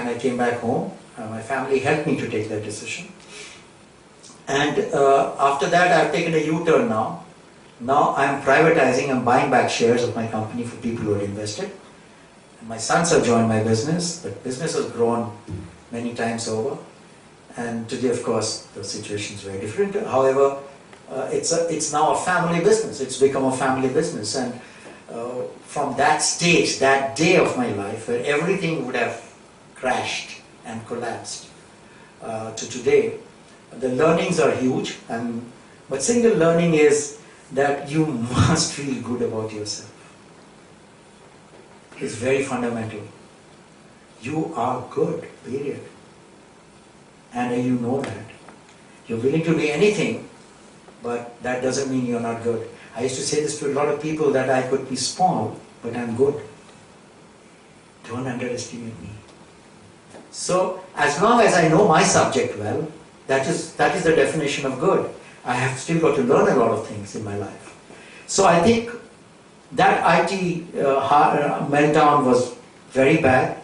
and I came back home. My family helped me to take that decision. And after that, I've taken a U-turn now. Now I'm privatizing, I'm buying back shares of my company for people who are invested. And my sons have joined my business. The business has grown many times over. And today, of course, the situation is very different. However, it's now a family business. It's become a family business. And from that stage, that day of my life, where everything would have crashed and collapsed, to today, the learnings are huge. But single learning is that you must feel good about yourself. It's very fundamental. You are good, period. And you know that. You're willing to do anything, but that doesn't mean you're not good. I used to say this to a lot of people, that I could be small, but I'm good. Don't underestimate me. So, as long as I know my subject well, that is the definition of good. I have still got to learn a lot of things in my life. So I think that IT meltdown was very bad,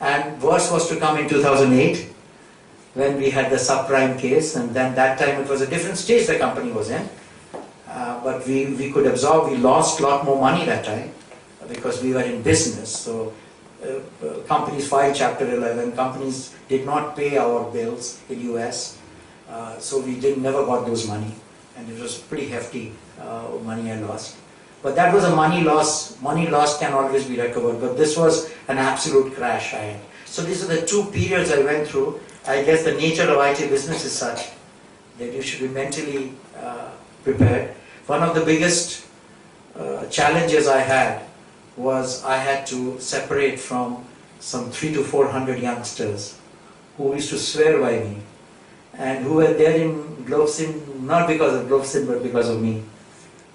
and worse was to come in 2008, when we had the subprime case, and then that time it was a different stage the company was in. But we could absorb. We lost a lot more money that time because we were in business. So companies filed Chapter 11. Companies did not pay our bills in US. So we never got those money. And it was pretty hefty money I lost. But that was a money loss. Money lost can always be recovered. But this was an absolute crash I had. So these are the two periods I went through. I guess the nature of IT business is such that you should be mentally prepared. One of the biggest challenges I had was I had to separate from some 300 to 400 youngsters who used to swear by me and who were there in Globsyn, not because of Globsyn, but because of me.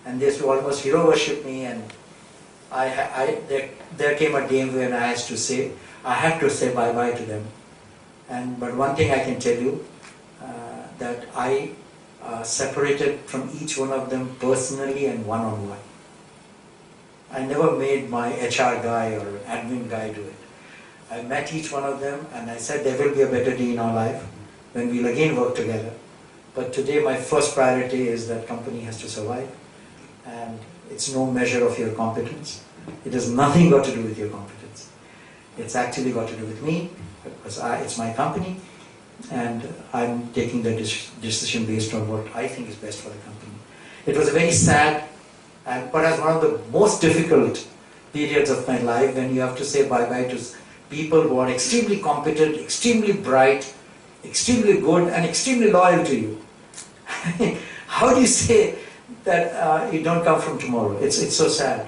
And they used to almost hero worship me, and there came a day when I had to say bye-bye to them. But one thing I can tell you, that I separated from each one of them personally and one-on-one. I never made my HR guy or admin guy do it. I met each one of them and I said there will be a better day in our life when we'll again work together. But today my first priority is that company has to survive, and it's no measure of your competence. It has nothing got to do with your competence. It's actually got to do with me, because it's my company, and I'm taking the decision based on what I think is best for the company. It was a very sad, and perhaps one of the most difficult periods of my life, when you have to say bye-bye to people who are extremely competent, extremely bright, extremely good, and extremely loyal to you. How do you say that you don't come from tomorrow? It's so sad.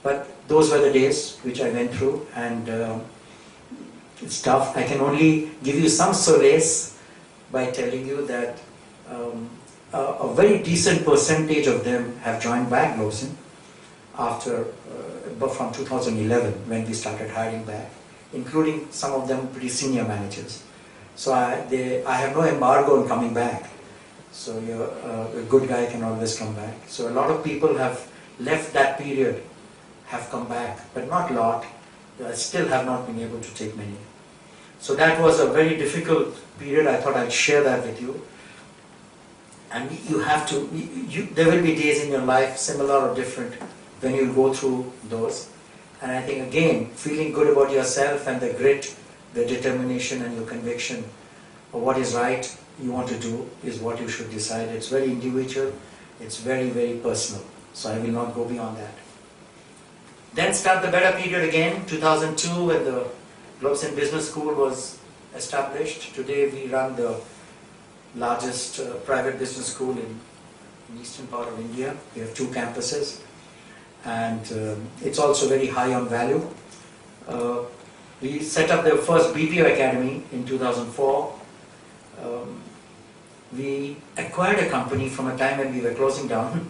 But those were the days which I went through, and it's tough. I can only give you some solace by telling you that a very decent percentage of them have joined back Globsyn after, from 2011, when we started hiring back, including some of them pretty senior managers. So I have no embargo on coming back. So a good guy can always come back. So a lot of people have left that period, have come back, but not a lot. I still have not been able to take many. So that was a very difficult period. I thought I'd share that with you. And you have to, there will be days in your life, similar or different, when you go through those. And I think again, feeling good about yourself and the grit, the determination and your conviction of what is right you want to do is what you should decide. It's very individual, it's very, very personal. So I will not go beyond that. Then start the better period again, 2002, when the Globsyn Business School was established. Today we run the largest private business school in eastern part of India. We have 2 campuses, and it's also very high on value. We set up the first BPO Academy in 2004. We acquired a company from a time when we were closing down.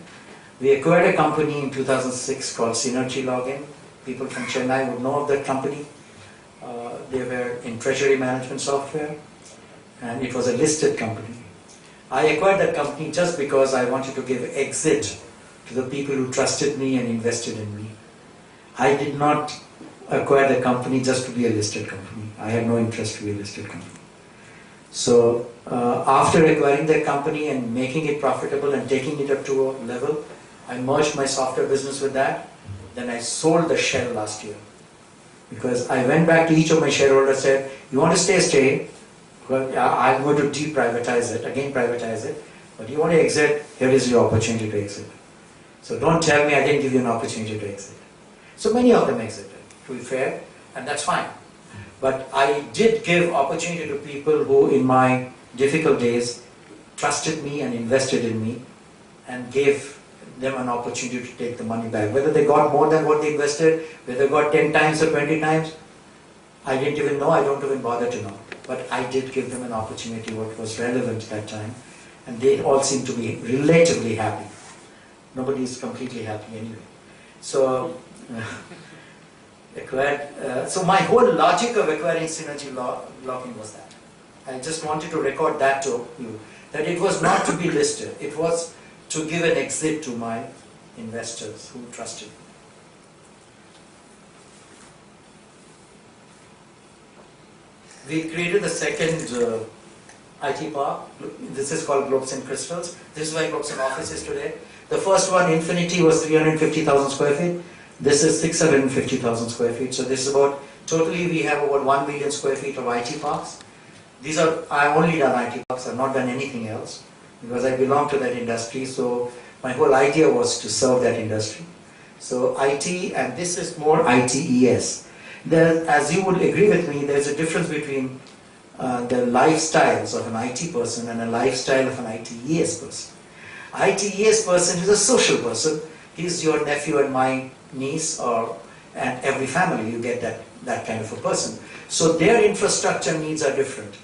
We acquired a company in 2006 called Synergy Login. People from Chennai would know of that company. They were in treasury management software, and it was a listed company. I acquired that company just because I wanted to give exit to the people who trusted me and invested in me. I did not acquired the company just to be a listed company. I had no interest to be a listed company. So after acquiring the company and making it profitable and taking it up to a level, I merged my software business with that. Then I sold the shell last year. Because I went back to each of my shareholders and said, you want to stay. Well, I'm going to deprivatize it, again privatize it. But you want to exit, here is your opportunity to exit. So don't tell me I didn't give you an opportunity to exit. So many of them exited, to be fair, and that's fine. But I did give opportunity to people who in my difficult days trusted me and invested in me and gave them an opportunity to take the money back. Whether they got more than what they invested, whether they got 10 times or 20 times, I didn't even know, I don't even bother to know. But I did give them an opportunity what was relevant at that time, and they all seem to be relatively happy. Nobody is completely happy anyway. So, so my whole logic of acquiring Synergy Locking was that. I just wanted to record that to you, that it was not to be listed, it was to give an exit to my investors who trusted me. We created the second IT park. This is called Globsyn Crystals. This is where Globsyn office is today. The first one, Infinity, was 350,000 square feet. This is 650,000 square feet. So this is about, totally we have about 1 million square feet of IT parks. These are, I've only done IT parks, I've not done anything else because I belong to that industry. So my whole idea was to serve that industry. So IT, and this is more ITES. There, as you would agree with me, there's a difference between the lifestyles of an IT person and a lifestyle of an ITES person. ITES person is a social person. He's your nephew and my niece, and every family you get that kind of a person. So their infrastructure needs are different.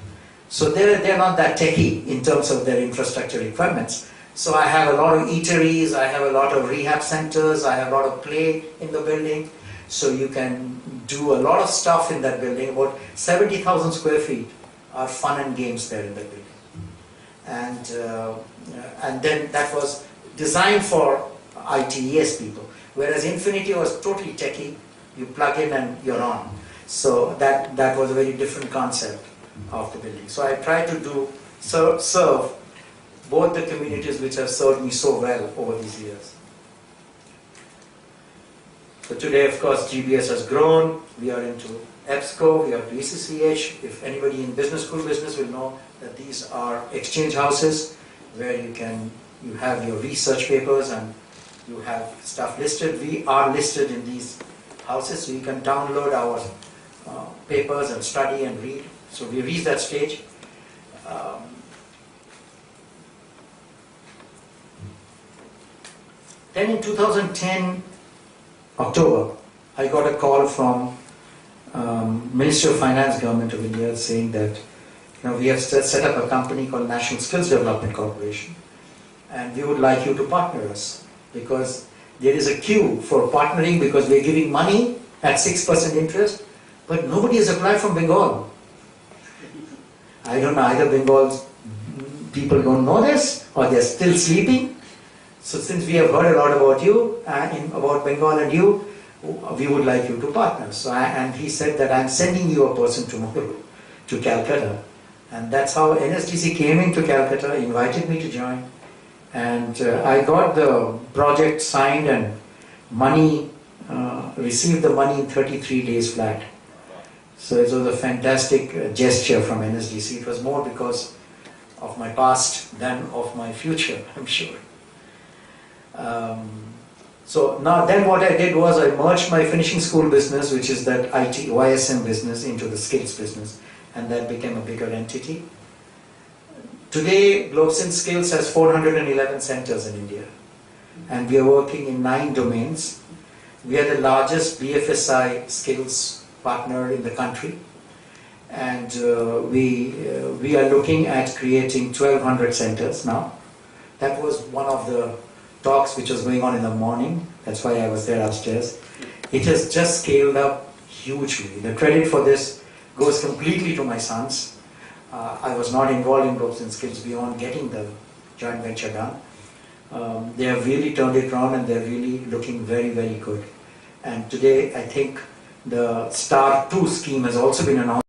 So they're not that techy in terms of their infrastructure requirements. So I have a lot of eateries, I have a lot of rehab centers, I have a lot of play in the building. So you can do a lot of stuff in that building. About 70,000 square feet are fun and games there in the building. And then that was designed for ITES people. Whereas Infinity was totally techy, you plug in and you're on. So that was a very different concept of the building. So I tried to serve both the communities which have served me so well over these years. So today, of course, GBS has grown. We are into EBSCO, we are to ECCH. If anybody in school business will know that these are exchange houses where you have your research papers and you have stuff listed. We are listed in these houses, so you can download our papers and study and read. So we reached that stage. Then in 2010, October, I got a call from Ministry of Finance, Government of India, saying that we have set up a company called National Skills Development Corporation, and we would like you to partner us because there is a queue for partnering because we are giving money at 6% interest, but nobody has applied from Bengal. I don't know, either Bengal's people don't know this or they're still sleeping. So since we have heard a lot about you, about Bengal and you, we would like you to partner. So and he said that I'm sending you a person tomorrow to Calcutta. And that's how NSDC came into Calcutta, invited me to join. And I got the project signed and money, received the money in 33 days flat. So it was a fantastic gesture from NSDC. It was more because of my past than of my future, I'm sure. So now then what I did was I merged my finishing school business, which is that IT YSM business, into the skills business, and that became a bigger entity. Today, Globsyn Skills has 411 centers in India, and we are working in 9 domains. We are the largest BFSI skills partner in the country, and we are looking at creating 1,200 centers now. That was one of the talks which was going on in the morning. That's why I was there upstairs. It has just scaled up hugely. The credit for this goes completely to my sons. I was not involved in Globsyn Skills beyond getting the joint venture done. They have really turned it around and they're really looking very, very good. And today I think The Star 2 scheme has also been announced.